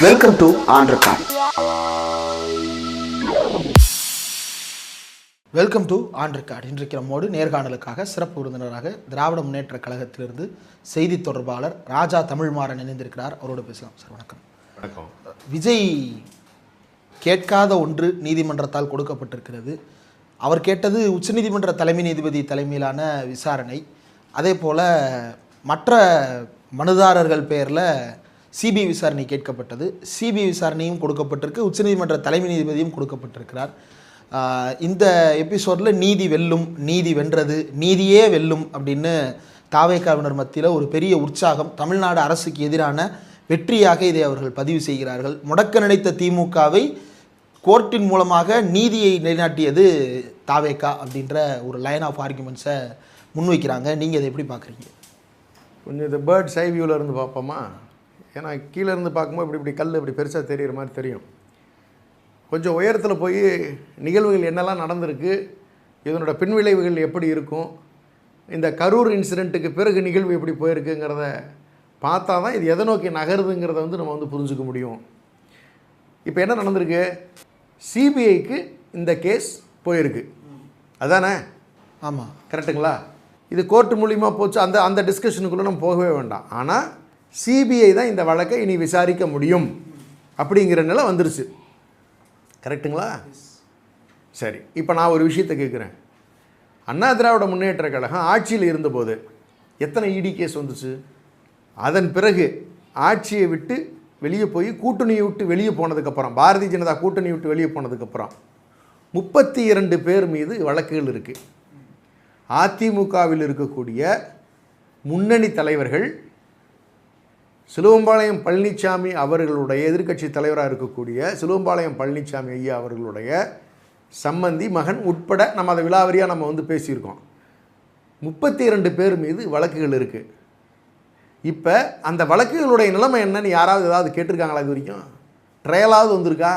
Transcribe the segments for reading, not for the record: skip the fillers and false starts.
Welcome to on record. Welcome to on record. இன்றைக்கு நம்மோடு நேர்காணலுக்காக சிறப்பு விருந்தினராக திராவிட முன்னேற்ற கழகத்திலிருந்து செய்தி தொடர்பாளர் ராஜா தமிழ்மாறன் இணைந்திருக்கிறார். அவரோடு பேசலாம். சார் வணக்கம். வணக்கம். விஜய் கேட்காத ஒன்று நீதிமன்றத்தால் கொடுக்கப்பட்டிருக்கிறது. அவர் கேட்டது உச்சநீதிமன்ற தலைமை நீதிபதி தலைமையிலான விசாரணை. அதே போல் மற்ற மனுதாரர்கள் பேரில் சிபிஐ விசாரணை கேட்கப்பட்டது. சிபிஐ விசாரணையும் கொடுக்கப்பட்டிருக்கு, உச்சநீதிமன்ற தலைமை நீதிபதியும் கொடுக்கப்பட்டிருக்கிறார். இந்த எபிசோடில் நீதி வெல்லும், நீதி வென்றது, நீதியே வெல்லும் அப்படின்னு தாவேகாவினர் மத்தியில் ஒரு பெரிய உற்சாகம். தமிழ்நாடு அரசுக்கு எதிரான வெற்றியாக இதை அவர்கள் பதிவு செய்கிறார்கள். முடக்க நினைத்த திமுகவை கோர்ட்டின் மூலமாக நீதியை நிலைநாட்டியது தாவேகா அப்படின்ற ஒரு லைன் ஆஃப் ஆர்குமெண்ட்ஸை முன்வைக்கிறாங்க. நீங்கள் இதை எப்படி பார்க்குறீங்க? கொஞ்சம் இந்த பேர்ட்ஸ் ஐ வியூவில் இருந்து பார்ப்போமா? ஏன்னா கீழே இருந்து பார்க்கும்போது இப்படி கல் இப்படி பெருசாக தெரிகிற மாதிரி தெரியும். கொஞ்சம் உயரத்தில் போய் நிகழ்வுகள் என்னெல்லாம் நடந்திருக்கு, இதனோட பின்விளைவுகள் எப்படி இருக்கும், இந்த கரூர் இன்சிடெண்ட்டுக்கு பிறகு நிகழ்வு எப்படி போயிருக்குங்கிறத பார்த்தா தான் இது எதை நோக்கி நகருதுங்கிறத நம்ம புரிஞ்சுக்க முடியும். இப்போ என்ன நடந்திருக்கு? சிபிஐக்கு இந்த கேஸ் போயிருக்கு, அதானே? ஆமாம், கரெக்டுங்களா? இது கோர்ட்டு மூலிமா போச்சு. அந்த டிஸ்கஷனுக்குள்ளே நம்ம போகவே வேண்டாம். ஆனால் சிபிஐ தான் இந்த வழக்கை இனி விசாரிக்க முடியும் அப்படிங்கிற நிலை வந்துருச்சு. கரெக்டுங்களா? சரி, இப்போ நான் ஒரு விஷயத்தை கேட்குறேன். அண்ணா திராவிட முன்னேற்ற கழகம் ஆட்சியில் இருந்தபோது எத்தனை இடி கேஸ் வந்துச்சு? அதன் பிறகு ஆட்சியை விட்டு வெளியே போய் கூட்டணியை விட்டு வெளியே போனதுக்கப்புறம், பாரதிய ஜனதா கூட்டணி விட்டு வெளியே போனதுக்கப்புறம் 32 பேர் மீது வழக்குகள் இருக்குது. அதிமுகவில் இருக்கக்கூடிய முன்னணி தலைவர்கள், சிலுவம்பாளையம் பழனிசாமி அவர்களுடைய எதிர்க்கட்சி தலைவராக இருக்கக்கூடிய சிலுவம்பாளையம் பழனிசாமி ஐயா அவர்களுடைய சம்பந்தி மகன் உட்பட நம்ம அதை விலாவரியாக பேசியிருக்கோம். 32 பேர் மீது வழக்குகள் இருக்குது. இப்போ அந்த வழக்குகளுடைய நிலைமை என்னன்னு யாராவது ஏதாவது கேட்டிருக்காங்களா? இது வரைக்கும் ட்ரையலாவது வந்திருக்கா?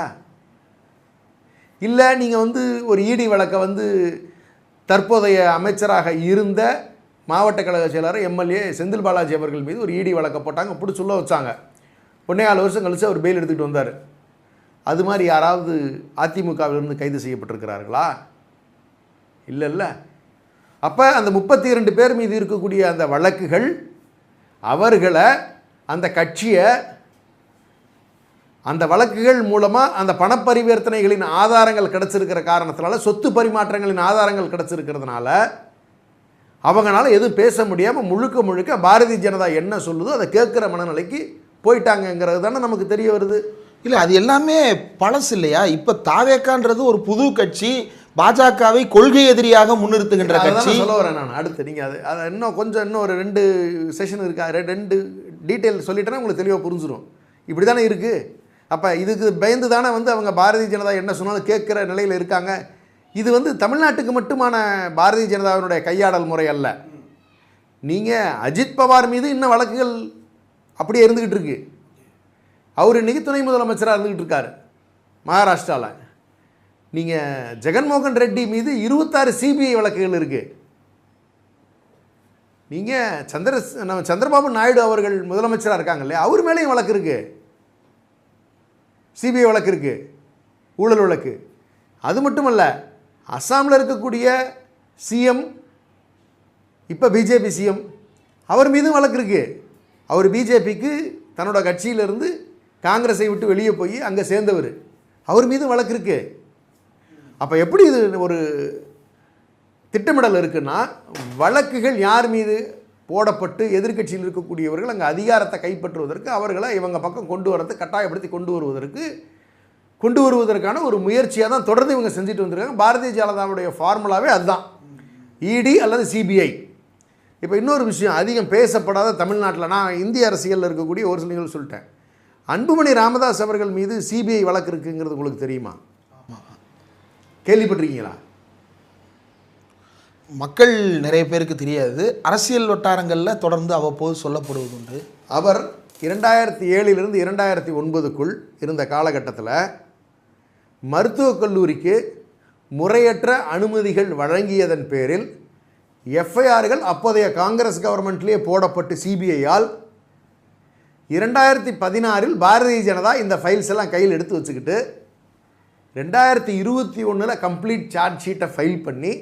இல்லை நீங்கள் ஒரு இடி வழக்கை தற்போதைய அமைச்சராக இருந்த மாவட்ட கழக செயலாளர் எம்எல்ஏ செந்தில் பாலாஜி அவர்கள் மீது ஒரு இடி வழக்கை போட்டாங்க, பிடிச்சி சொல்ல வச்சாங்க. 1.5 வருஷம் கழிச்சு அவர் பெயில் எடுத்துக்கிட்டு வந்தார். அது மாதிரி யாராவது அதிமுகவிலிருந்து கைது செய்யப்பட்டிருக்கிறார்களா? இல்லை. அப்போ அந்த 32 பேர் மீது இருக்கக்கூடிய அந்த வழக்குகள் அவர்களை, அந்த கட்சியை, அந்த வழக்குகள் மூலமாக அந்த பணப்பரிவர்த்தனைகளின் ஆதாரங்கள் கிடச்சிருக்கிற காரணத்தினால, சொத்து பரிமாற்றங்களின் ஆதாரங்கள் கிடச்சிருக்கிறதுனால அவங்களால எதுவும் பேச முடியாமல் முழுக்க பாரதிய ஜனதா என்ன சொல்லுதோ அதை கேட்குற மனநிலைக்கு போயிட்டாங்கங்கிறது தானே நமக்கு தெரிய வருது. இல்லை, அது எல்லாமே பழசு இல்லையா? இப்போ தாவேக்கான்றது ஒரு புது கட்சி, பாஜகவை கொள்கை எதிரியாக முன்னிறுத்துகின்ற கட்சி. சொல்ல வரேன் நான். அடுத்து நீங்கள் அதை இன்னும் ஒரு 2 செஷன் இருக்கா, 2 டீட்டெயில் சொல்லிட்டேன்னா உங்களுக்கு தெளிவாக புரிஞ்சிடும். இப்படி தானே இருக்குது. அப்போ இதுக்கு பயந்து தானே அவங்க பாரதிய ஜனதா என்ன சொன்னாலும் கேட்குற நிலையில் இருக்காங்க. இது தமிழ்நாட்டுக்கு மட்டுமான பாரதிய ஜனதாவினுடைய கையாடல் முறை அல்ல. நீங்கள் அஜித் பவார் மீது இன்னும் வழக்குகள் அப்படியே இருந்துக்கிட்டு இருக்கு. அவர் இன்றைக்கி துணை முதலமைச்சராக இருந்துக்கிட்டு இருக்கார் மகாராஷ்டிராவில். நீங்கள் ஜெகன்மோகன் ரெட்டி மீது 26 சிபிஐ வழக்குகள் இருக்குது. நீங்கள் நம்ம சந்திரபாபு நாயுடு அவர்கள் முதலமைச்சராக இருக்காங்க இல்லையா, அவர் மேலேயும் வழக்கு இருக்குது, சிபிஐ வழக்கு இருக்குது, ஊழல் வழக்கு. அது மட்டுமல்ல, அஸ்ஸாமில் இருக்கக்கூடிய சிஎம், இப்போ பிஜேபி சிஎம், அவர் மீதும் வழக்கு இருக்குது. அவர் பிஜேபிக்கு தன்னோட கட்சியிலிருந்து காங்கிரஸை விட்டு வெளியே போய் அங்கே சேர்ந்தவர், அவர் மீதும் வழக்கு இருக்குது. அப்போ எப்படி இது ஒரு திட்டமிடல் இருக்குன்னா, வழக்குகள் யார் மீது போடப்பட்டு எதிர்க்கட்சியில் இருக்கக்கூடியவர்கள் அங்கே அதிகாரத்தை கைப்பற்றுவதற்கு, அவர்களை இவங்க பக்கம் கொண்டு வரது, கட்டாயப்படுத்தி கொண்டு வருவதற்கான ஒரு முயற்சியாக தான் தொடர்ந்து இவங்க செஞ்சுட்டு வந்திருக்காங்க. பாரதிய ஜனதாவுடைய ஃபார்முலாவே அதுதான், இடி அல்லது சிபிஐ. இப்போ இன்னொரு விஷயம் அதிகம் பேசப்படாத தமிழ்நாட்டில், நான் இந்திய அரசியலில் இருக்கக்கூடிய ஒரு சில நிகழ்வு சொல்லிட்டேன். அன்புமணி ராமதாஸ் அவர்கள் மீது சிபிஐ வழக்கு இருக்குங்கிறது உங்களுக்கு தெரியுமா? கேள்விப்பட்டிருக்கீங்களா? மக்கள் நிறைய பேருக்கு தெரியாது. அரசியல் வட்டாரங்களில் தொடர்ந்து அவ்வப்போது சொல்லப்படுவது உண்டு. அவர் 2007 2009 இருந்த காலகட்டத்தில் மருத்துவக் கல்லூரிக்கு முறையற்ற அனுமதிகள் வழங்கியதன் பேரில் எஃப்ஐஆர்கள் அப்போதைய காங்கிரஸ் கவர்மெண்ட்லேயே போடப்பட்டு சிபிஐயால் 2016 பாரதிய ஜனதா இந்த ஃபைல்ஸ் எல்லாம் கையில் எடுத்து வச்சுக்கிட்டு 2021 கம்ப்ளீட் சார்ஜ் ஷீட்டை ஃபைல் பண்ணி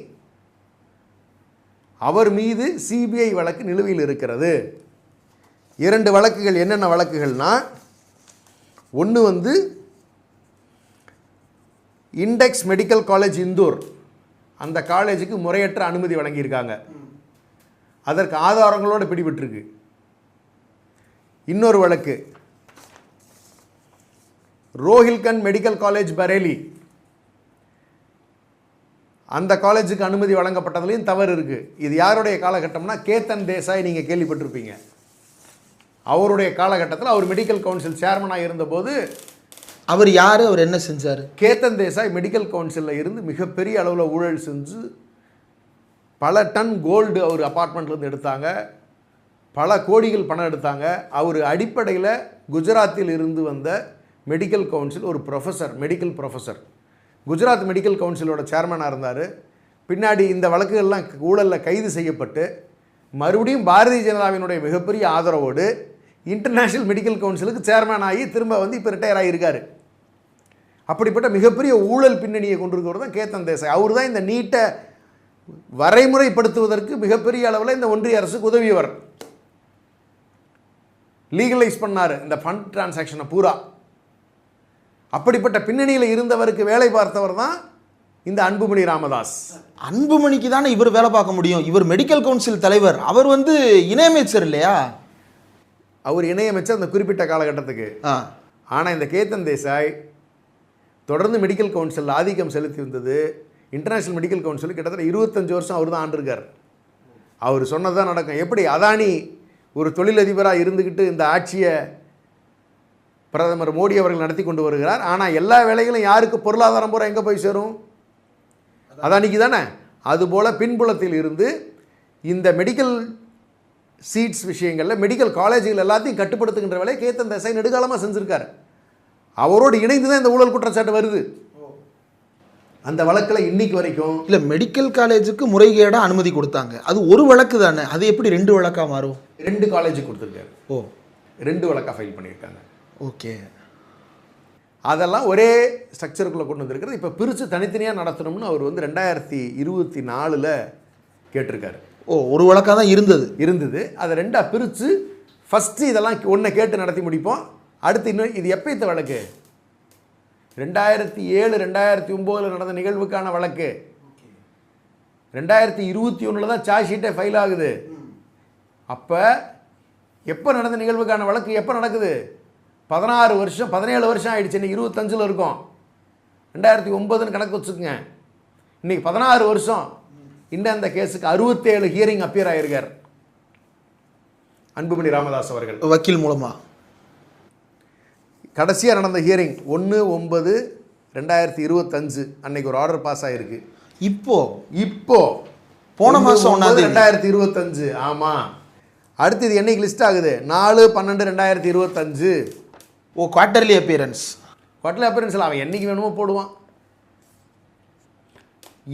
அவர் மீது சிபிஐ வழக்கு நிலுவையில் இருக்கிறது. 2 வழக்குகள் என்னென்ன வழக்குகள்னா, ஒன்று வந்து இண்டெக்ஸ் மெடிக்கல் காலேஜ் இந்தூர், அந்த காலேஜுக்கு முறையற்ற அனுமதி வழங்கியிருக்காங்க, அதற்கு ஆதாரங்களோடு பிடிபட்டிருக்கு. இன்னொரு வழக்கு ரோஹில்கண்ட் மெடிக்கல் காலேஜ் பரேலி, அந்த காலேஜுக்கு அனுமதி வழங்கப்பட்டதுலையும் தவறு இருக்கு. இது யாருடைய காலகட்டம்னா கேத்தன் தேசாய், நீங்கள் கேள்விப்பட்டிருப்பீங்க. அவருடைய காலகட்டத்தில் அவர் மெடிக்கல் கவுன்சில் சேர்மனாக இருந்தபோது அவர் யார், அவர் என்ன செஞ்சார்? கேத்தன் தேசாய் மெடிக்கல் கவுன்சிலில் இருந்து மிகப்பெரிய அளவில் ஊழல் செஞ்சு பல டன் கோல்டு அவர் அப்பார்ட்மெண்ட்லேருந்து எடுத்தாங்க, பல கோடிகள் பணம் எடுத்தாங்க. அவர் அடிப்படையில் குஜராத்தில் இருந்து வந்த மெடிக்கல் கவுன்சில் ஒரு professor, medical professor, Gujarat medical கவுன்சிலோட சேர்மனாக இருந்தார். பின்னாடி இந்த வழக்குகள்லாம் ஊழலில் கைது செய்யப்பட்டு மறுபடியும் பாரதிய ஜனதாவினுடைய மிகப்பெரிய ஆதரவோடு இன்டர்நேஷ்னல் மெடிக்கல் கவுன்சிலுக்கு சேர்மன் ஆகி திரும்ப வந்து இப்போ ரிட்டையர் ஆகியிருக்காரு. அப்படிப்பட்ட மிகப்பெரிய ஊழல் பின்னணியை கொண்டிருக்கிறவர் தான் கேத்தன் தேசாய். அவர் தான் இந்த நீட்டை வரைமுறைப்படுத்துவதற்கு மிகப்பெரிய அளவில் இந்த ஒன்றிய அரசுக்கு உதவியவர். லீகலைஸ் பண்ணார் இந்த ஃபண்ட் டிரான்சாக்ஷனை பூரா. அப்படிப்பட்ட பின்னணியில் இருந்தவருக்கு வேலை பார்த்தவர் தான் இந்த அன்புமணி ராமதாஸ். அன்புமணிக்கு தானே இவர் வேலை பார்க்க முடியும், இவர் மெடிக்கல் கவுன்சில் தலைவர், அவர் வந்து இணையமைச்சர் இல்லையா? அவர் இணையமைச்சர் அந்த குறிப்பிட்ட காலகட்டத்துக்கு. ஆனால் இந்த கேத்தன் தேசாய் தொடர்ந்து மெடிக்கல் கவுன்சிலில் ஆதிக்கம் செலுத்தி வந்தது. இன்டர்நேஷ்னல் மெடிக்கல் கவுன்சில் கிட்டத்தட்ட 25 வருஷம் அவர் தான் ஆண்டிருக்கார். அவர் சொன்னது தான் நடக்கும். எப்படி அதானி ஒரு தொழிலதிபராக இருந்துக்கிட்டு இந்த ஆட்சியை பிரதமர் மோடி அவர்கள் நடத்தி கொண்டு வருகிறார். ஆனால் எல்லா வேலைகளும் யாருக்கு பொருளாதாரம் பூரா எங்கே போய் சேரும்? அதானிக்கு தானே. அதுபோல் பின்புலத்தில் இருந்து இந்த மெடிக்கல் சீட்ஸ் விஷயங்களில் மெடிக்கல் காலேஜுகள் எல்லாத்தையும் கட்டுப்படுத்துகின்ற வேலையை கேத்தன் தேசாய் நெடுகாலமாக செஞ்சுருக்கார். அவரோடு இணைந்து தான் இந்த ஊழல் குற்றச்சாட்டு வருது. அந்த வழக்கில் இன்னைக்கு வரைக்கும் இல்லை, மெடிக்கல் காலேஜுக்கு முறைகேடாக அனுமதி கொடுத்தாங்க, அது ஒரு வழக்கு தானே, அது எப்படி 2 வழக்காக மாறும்? 2 காலேஜுக்கு கொடுத்துருக்காரு. ஓ, 2 வழக்காக ஃபைல் பண்ணியிருக்காங்க. ஓகே, அதெல்லாம் ஒரே ஸ்ட்ரக்சருக்குள்ளே கொண்டு வந்திருக்கிறது. இப்போ பிரித்து தனித்தனியாக நடத்தணும்னு அவர் வந்து 2024 கேட்டிருக்காரு. ஓ, ஒரு வழக்காக தான் இருந்தது. அதை 2ஆக பிரித்து ஃபஸ்ட்டு இதெல்லாம் ஒன்றை கேட்டு நடத்தி முடிப்போம். அடுத்து இன்னும் இது எப்போ வழக்கு 2007 2009 நடந்த நிகழ்வுக்கான வழக்கு 2021 தான் சார்ஜ் ஷீட்டே ஃபைல் ஆகுது. அப்போ எப்போ நடந்த நிகழ்வுக்கான வழக்கு எப்போ நடக்குது? 16 வருஷம் 17 வருஷம் ஆயிடுச்சு. இன்னைக்கு 25 இருக்கும். 2009 கணக்கு வச்சுக்கோங்க. இன்னைக்கு 16 வருஷம். இன்னும் அந்த கேஸுக்கு 67 ஹியரிங் அப்பியர் ஆகியிருக்கார் அன்புமணி ராமதாஸ் அவர்கள் வக்கீல் மூலமா. கடைசியாக நடந்த ஹியரிங் 1/9/2025 அன்னைக்கு ஒரு ஆர்டர் பாஸ் ஆகிருக்கு. இப்போ போன மாதம் 2025. ஆமாம். அடுத்து இது என்னைக்கு லிஸ்ட் ஆகுது? 4/12/2025. ஓ, குவார்ட்டர்லி அப்பியரன்ஸ். குவார்ட்டர்லி அப்பியரன்ஸில் அவன் என்னைக்கு வேணுமோ போடுவான்.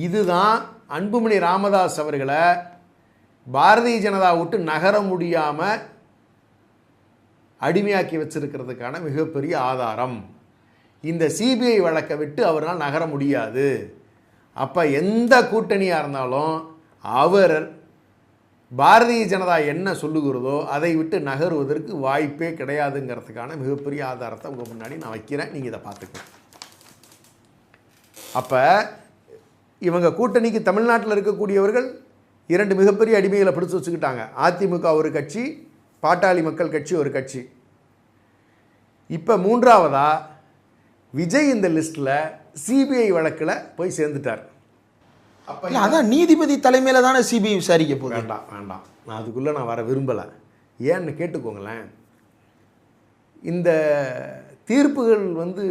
இதுதான் அன்புமணி ராமதாஸ் அவர்களை பாரதிய ஜனதா விட்டு நகர முடியாமல் அடிமையாக்கி வச்சிருக்கிறதுக்கான மிகப்பெரிய ஆதாரம். இந்த சிபிஐ வழக்கை விட்டு அவரால் நகர முடியாது. அப்போ எந்த கூட்டணியாக இருந்தாலும் அவர் பாரதிய ஜனதா என்ன சொல்லுகிறதோ அதை விட்டு நகருவதற்கு வாய்ப்பே கிடையாதுங்கிறதுக்கான மிகப்பெரிய ஆதாரத்தை உங்கள் முன்னாடி நான் வைக்கிறேன். நீங்கள் இதை பார்த்துக்கலாம். அப்போ இவங்க கூட்டணிக்கு தமிழ்நாட்டில் இருக்கக்கூடியவர்கள் 2 மிகப்பெரிய அடிமைகளை பிடிச்சி வச்சுக்கிட்டாங்க. அதிமுக ஒரு கட்சி, பாட்டாளி மக்கள் கட்சி ஒரு கட்சி. இப்போ 3ஆவதா விஜய் இந்த லிஸ்ட்டில் சிபிஐ வழக்கில் போய் சேர்ந்துட்டார். அப்போ அதான் நீதிபதி தலைமையில் தானே சிபிஐ விசாரிக்க போகுது. வேண்டாம் நான் அதுக்குள்ளே நான் வர விரும்பலை. ஏன்னு கேட்டுக்கோங்களேன். இந்த தீர்ப்புகள் வந்து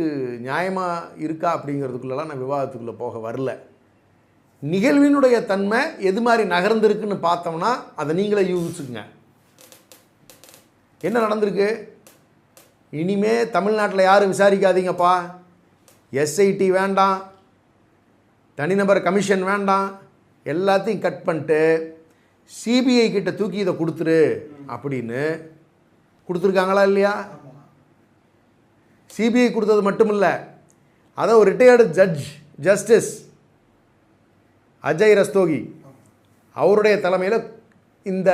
நியாயமாக இருக்கா அப்படிங்கிறதுக்குள்ளெல்லாம் நான் விவாதத்துக்குள்ளே போக வரல. நிகழ்வினுடைய தன்மை எது மாதிரி நகர்ந்துருக்குன்னு பார்த்தோம்னா அதை நீங்களே யூகிச்சுக்குங்க. என்ன நடந்திருக்கு? இனிமே தமிழ்நாட்டில் யாரும் விசாரிக்காதீங்கப்பா. எஸ்ஐடி வேண்டாம், தனிநபர் கமிஷன் வேண்டாம், எல்லாத்தையும் கட் பண்ணிட்டு சிபிஐ கிட்ட தூக்கி இதை கொடுத்துரு அப்படின்னு கொடுத்துருக்காங்களா இல்லையா? சிபிஐ கொடுத்தது மட்டும் இல்லை, அதை ஒரு ரிட்டையர்டு ஜஸ்டிஸ் அஜய் ரஸ்தோகி அவருடைய தலைமையில் இந்த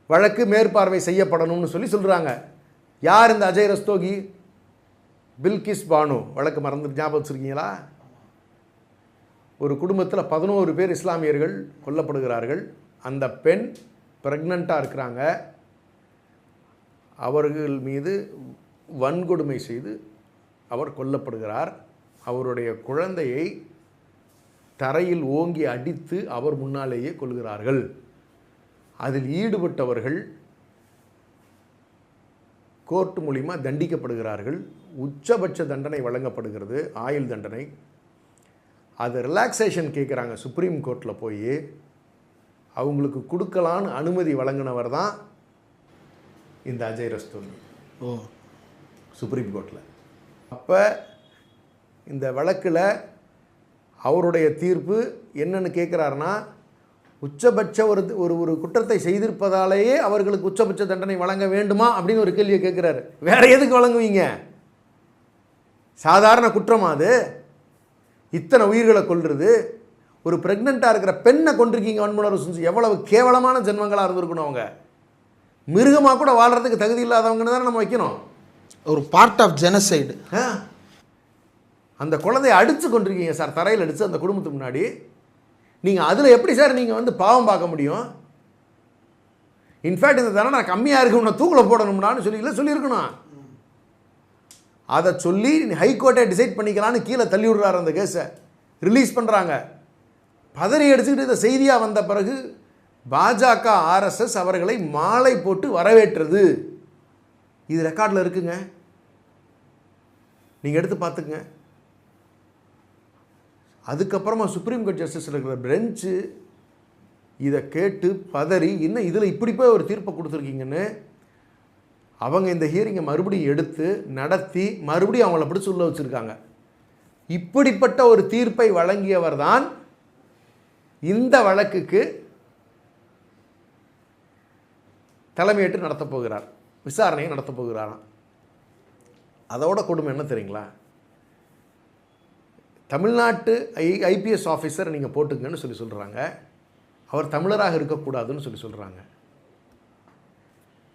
வழக்கு மேற்பார்வை செய்யப்படணும்னு சொல்கிறாங்க. யார் இந்த அஜய் ரஸ்தோகி? பில்கிஸ் பானு வழக்கு மறந்து ஞாபகம் வச்சுருக்கீங்களா? ஒரு குடும்பத்தில் 11 பேர் இஸ்லாமியர்கள் கொல்லப்படுகிறார்கள். அந்த பெண் ப்ரெக்னெண்ட்டாக இருக்கிறாங்க. அவர்கள் மீது வன்கொடுமை செய்து அவர் கொல்லப்படுகிறார். அவருடைய குழந்தையை தரையில் ஓங்கி அடித்து அவர் முன்னாலேயே கொள்கிறார்கள். அதில் ஈடுபட்டவர்கள் கோர்ட் மூலிமா தண்டிக்கப்படுகிறார்கள். உச்சபட்ச தண்டனை வழங்கப்படுகிறது, ஆயுள் தண்டனை. அது ரிலாக்ஸேஷன் கேட்குறாங்க சுப்ரீம் கோர்ட்டில் போய். அவங்களுக்கு கொடுக்கலான்னு அனுமதி வழங்கினவர் தான் இந்த அஜய் ரஸ்தோகி சுப்ரீம் கோர்ட்டில். அப்போ இந்த வழக்கில் அவருடைய தீர்ப்பு என்னன்னு கேட்குறாருன்னா, உச்சபட்ச ஒரு குற்றத்தை செய்திருப்பதாலேயே அவர்களுக்கு உச்சபட்ச தண்டனை வழங்க வேண்டுமா அப்படின்னு ஒரு கேள்வியை கேட்குறாரு. வேற எதுக்கு வழங்குவீங்க? சாதாரண குற்றமா அது? இத்தனை உயிர்களை கொல்றது, ஒரு பிரெக்னெண்ட்டாக இருக்கிற பெண்ணை கொண்டிருக்கீங்க, வன்முறை செஞ்சு. எவ்வளவு கேவலமான ஜென்மங்களாக இருந்திருக்கணும். அவங்க மிருகமாக கூட வாழ்கிறதுக்கு தகுதி இல்லாதவங்கன்னு தானே நம்ம வைக்கணும். ஒரு பார்ட் ஆஃப் ஜெனசைடு. அந்த குழந்தையை அடித்து கொண்டிருக்கீங்க சார், தரையில் அடித்து அந்த குடும்பத்துக்கு முன்னாடி. நீங்கள் அதில் எப்படி சார் நீங்கள் பாவம் பார்க்க முடியும்? இன்ஃபேக்ட் இந்த தண்டனை கம்மியாக இருக்கு, உன்னை தூக்கில் போடணும்னான்னு சொல்லியிருக்கணும். அதை சொல்லி ஹைகோர்ட்டை டிசைட் பண்ணிக்கலான்னு கீழே தள்ளி விடுறாரு. அந்த கேஸை ரிலீஸ் பண்ணுறாங்க. பதறி அடிச்சுக்கிட்டு இந்த செய்தியாக வந்த பிறகு பாஜக RSS அவர்களை மாலை போட்டு வரவேற்றது. இது ரெக்கார்டில் இருக்குங்க, நீங்கள் எடுத்து பார்த்துக்குங்க. அதுக்கப்புறமா சுப்ரீம் கோர்ட் ஜஸ்டிஸ் இருக்கிற பெஞ்சு இதை கேட்டு பதறி, இன்னும் இதில் இப்படி போய் ஒரு தீர்ப்பை கொடுத்துருக்கீங்கன்னு அவங்க இந்த ஹியரிங்கை மறுபடியும் எடுத்து நடத்தி மறுபடியும் அவங்கள பிடிச்சி உள்ள வச்சுருக்காங்க. இப்படிப்பட்ட ஒரு தீர்ப்பை வழங்கியவர் தான் இந்த வழக்குக்கு தலைமையேற்று நடத்தப் போகிறார், விசாரணையை நடத்தப் போகிறாராம். அதோட கொடுமை என்ன தெரியுங்களா? தமிழ்நாட்டு ஐபிஎஸ் ஆஃபீஸர் நீங்கள் போட்டுங்கன்னு சொல்கிறாங்க. அவர் தமிழராக இருக்கக்கூடாதுன்னு சொல்கிறாங்க.